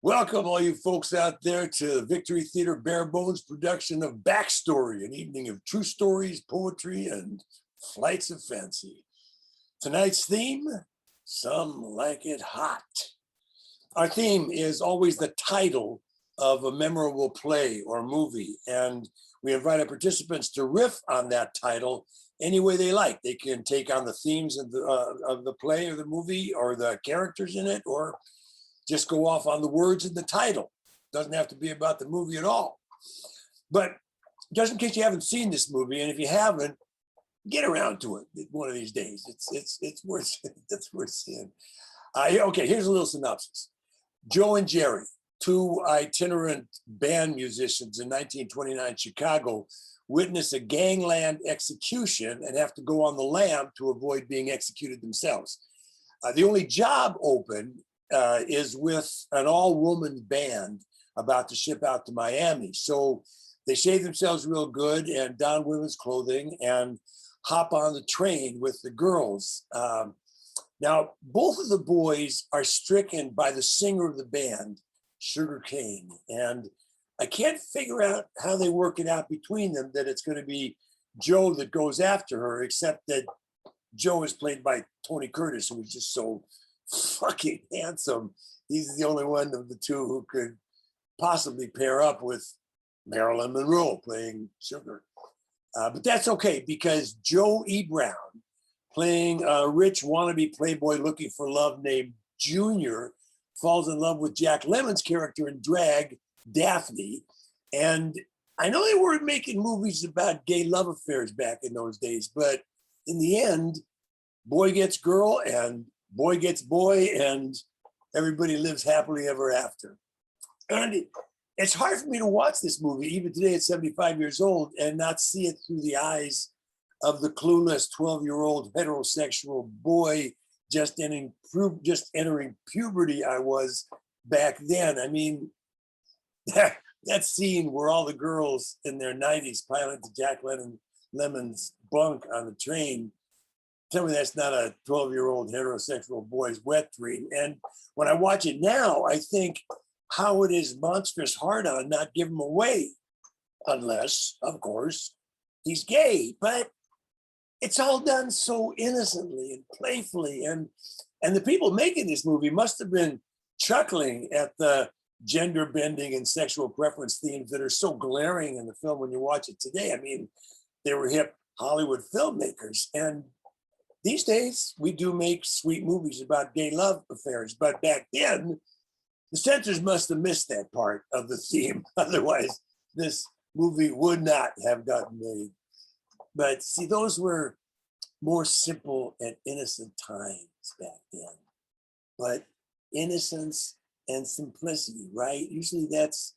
Welcome, all you folks out there, to Victory Theater Bare Bones production of Backstory, an evening of true stories, poetry, and flights of fancy. Tonight's theme, Some Like It Hot. Our theme is always the title of a memorable play or movie, and we invite our participants to riff on that title any way they like. They can take on the themes of the play or the movie or the characters in it, or just go off on the words in the title. Doesn't have to be about the movie at all. But just in case you haven't seen this movie, and if you haven't, get around to it one of these days. It's worth it's worth seeing. Okay, here's a little synopsis. Joe and Jerry, two itinerant band musicians in 1929 Chicago, witness a gangland execution and have to go on the lam to avoid being executed themselves. The only job open is with an all-woman band about to ship out to Miami. So they shave themselves real good and don women's clothing and hop on the train with the girls. Now, both of the boys are stricken by the singer of the band, Sugar Cane. And I can't figure out how they work it out between them that it's going to be Joe that goes after her, except that Joe is played by Tony Curtis, who is just so fucking handsome. He's the only one of the two who could possibly pair up with Marilyn Monroe playing Sugar. But that's okay, because Joe E. Brown, playing a rich wannabe playboy looking for love named Junior, falls in love with Jack Lemmon's character in drag, Daphne. And I know they weren't making movies about gay love affairs back in those days, but in the end, boy gets girl and boy gets boy, and everybody lives happily ever after. And it's hard for me to watch this movie, even today at 75 years old, and not see it through the eyes of the clueless 12-year-old heterosexual boy just entering puberty I was back then. I mean, that scene where all the girls in their 90s pile into Jack Lemmon's bunk on the train, tell me that's not a 12-year-old heterosexual boy's wet dream. And when I watch it now, I think, how would his monstrous hard-on not give him away? Unless, of course, he's gay. But it's all done so innocently and playfully. And the people making this movie must have been chuckling at the gender bending and sexual preference themes that are so glaring in the film when you watch it today. I mean, they were hip Hollywood filmmakers. And these days, we do make sweet movies about gay love affairs, but back then, the censors must have missed that part of the theme. Otherwise, this movie would not have gotten made. But see, those were more simple and innocent times back then. But innocence and simplicity, right? Usually that's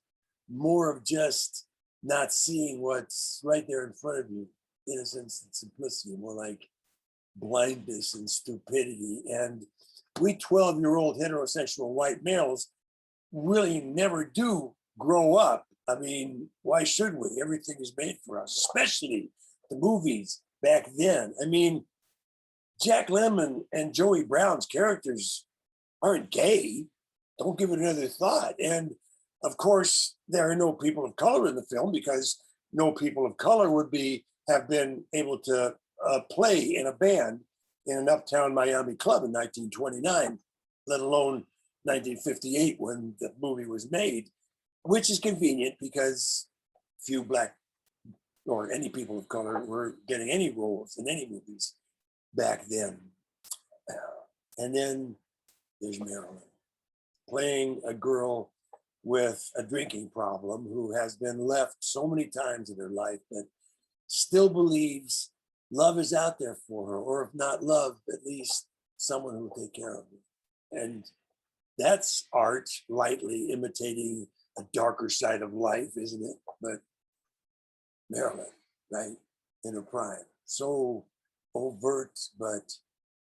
more of just not seeing what's right there in front of you. Innocence and simplicity, more like blindness and stupidity. And we 12-year-old heterosexual white males really never do grow up. I mean, why should we? Everything is made for us, especially the movies back then. I mean, Jack Lemmon and Joey Brown's characters aren't gay. Don't give it another thought. And of course, there are no people of color in the film, because no people of color would have been able to play in a band in an uptown Miami club in 1929, let alone 1958 when the movie was made, which is convenient because few black or any people of color were getting any roles in any movies back then. And then there's Marilyn, playing a girl with a drinking problem who has been left so many times in her life, but still believes love is out there for her, or if not love, at least someone who will take care of her. And that's art lightly imitating a darker side of life, isn't it? But Marilyn, right, in her prime, so overt, but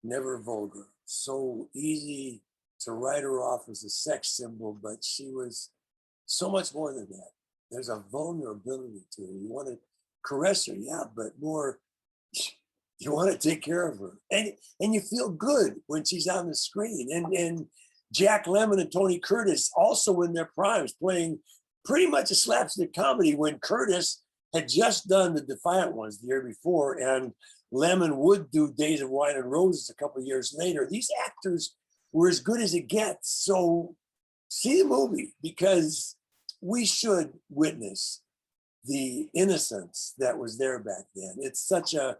never vulgar, so easy to write her off as a sex symbol, but she was so much more than that. There's a vulnerability to her. You want to caress her, yeah, but more, you want to take care of her. And you feel good when she's on the screen. And Jack Lemmon and Tony Curtis also in their primes, playing pretty much a slapstick comedy when Curtis had just done The Defiant Ones the year before, and Lemmon would do Days of Wine and Roses a couple of years later. These actors were as good as it gets. So see the movie, because we should witness the innocence that was there back then. It's such a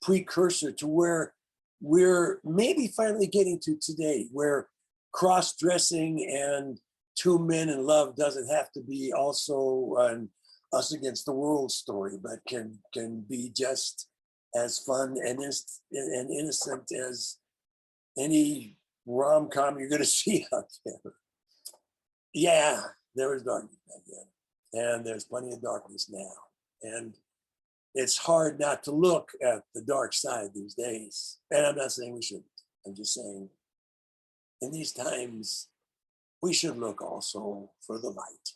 precursor to where we're maybe finally getting to today, where cross-dressing and two men in love doesn't have to be also an us against the world story, but can be just as fun and innocent as any rom-com you're going to see out there. Yeah, there was darkness back then, and there's plenty of darkness now. And it's hard not to look at the dark side these days. And I'm not saying we shouldn't. I'm just saying in these times, we should look also for the light.